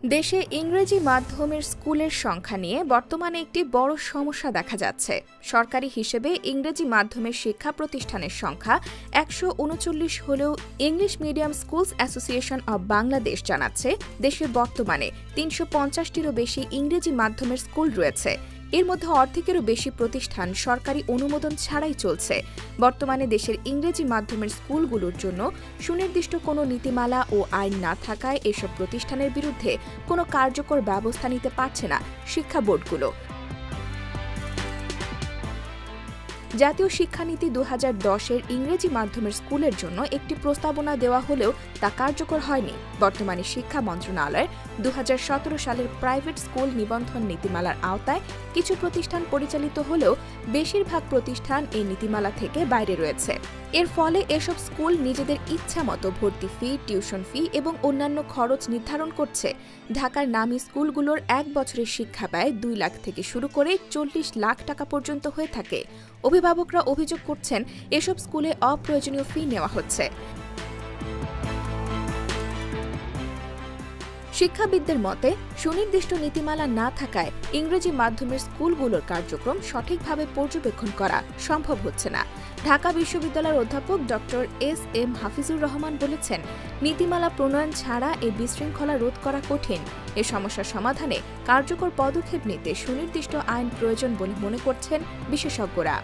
দেশে ইংরেজি মাধ্যমের স্কুলের সংখ্যা নিয়ে বর্তমানে একটি বড় সমস্যা দেখা যাচ্ছে। সরকারি হিসেবে ইংরেজি মাধ্যমের শিক্ষা প্রতিষ্ঠানের সংখ্যা ১৩৯ হলেও English medium schools association of Bangladesh জানাচ্ছে, দেশে বর্তমানে ৩৫০টিরও বেশি ইংরেজি মাধ্যমের স্কুল রয়েছে। এর মধ্যে অর্ধেকেরও বেশি প্রতিষ্ঠান সরকারি অনুমোদন ছাড়াই চলছে। বর্তমানে দেশের ইংরেজি মাধ্যমের স্কুলগুলোর জন্য সুনির্দিষ্ট কোনো নীতিমালা ও আইন না থাকায় এসব প্রতিষ্ঠানের বিরুদ্ধে কোনো কার্যকর ব্যবস্থা নিতে পারছে না শিক্ষা বোর্ডগুলো। জাতীয় শিক্ষানীতি ২০১০-এর ইংরেজি মাধ্যমের স্কুলের জন্য একটি প্রস্তাবনা দেওয়া হলেও তা কার্যকর হয়নি। বর্তমানে শিক্ষা মন্ত্রণালয়ের ২০১৭ সালের প্রাইভেট স্কুল নিবন্ধন নীতিমালার আওতায় কিছু প্রতিষ্ঠান পরিচালিত হলেও বেশিরভাগ প্রতিষ্ঠান এই নীতিমালা থেকে বাইরে রয়েছে। এর ফলে এসব স্কুল নিজেদের ইচ্ছামতো ভর্তি ফি, টিউশন ফি এবং অন্যান্য খরচ নির্ধারণ করছে। ঢাকার নামী স্কুলগুলোর এক বছরের শিক্ষা ব্যয় ২ লাখ থেকে শুরু করে ৪০ লাখ টাকা পর্যন্ত হয়ে থাকে। অভিভাবকরা অভিযোগ করছেন, এসব স্কুলে অপ্রয়োজনীয় ফি নেওয়া হচ্ছে। শিক্ষাবিদদের মতে, সুনির্দিষ্ট নীতিমালা না থাকায় ইংরেজি মাধ্যমের স্কুলগুলোর কার্যক্রম সঠিকভাবে পর্যবেক্ষণ করা সম্ভব হচ্ছে না। ঢাকা বিশ্ববিদ্যালয়ের অধ্যাপক ড.এস.এম. হাফিজুর রহমান বলেছেন, নীতিমালা প্রণয়ন ছাড়া এই বিশৃঙ্খলা রোধ করা কঠিন। এ সমস্যার সমাধানে কার্যকর পদক্ষেপ নিতে সুনির্দিষ্ট আইন প্রয়োজন বলে মনে করছেন বিশেষজ্ঞরা।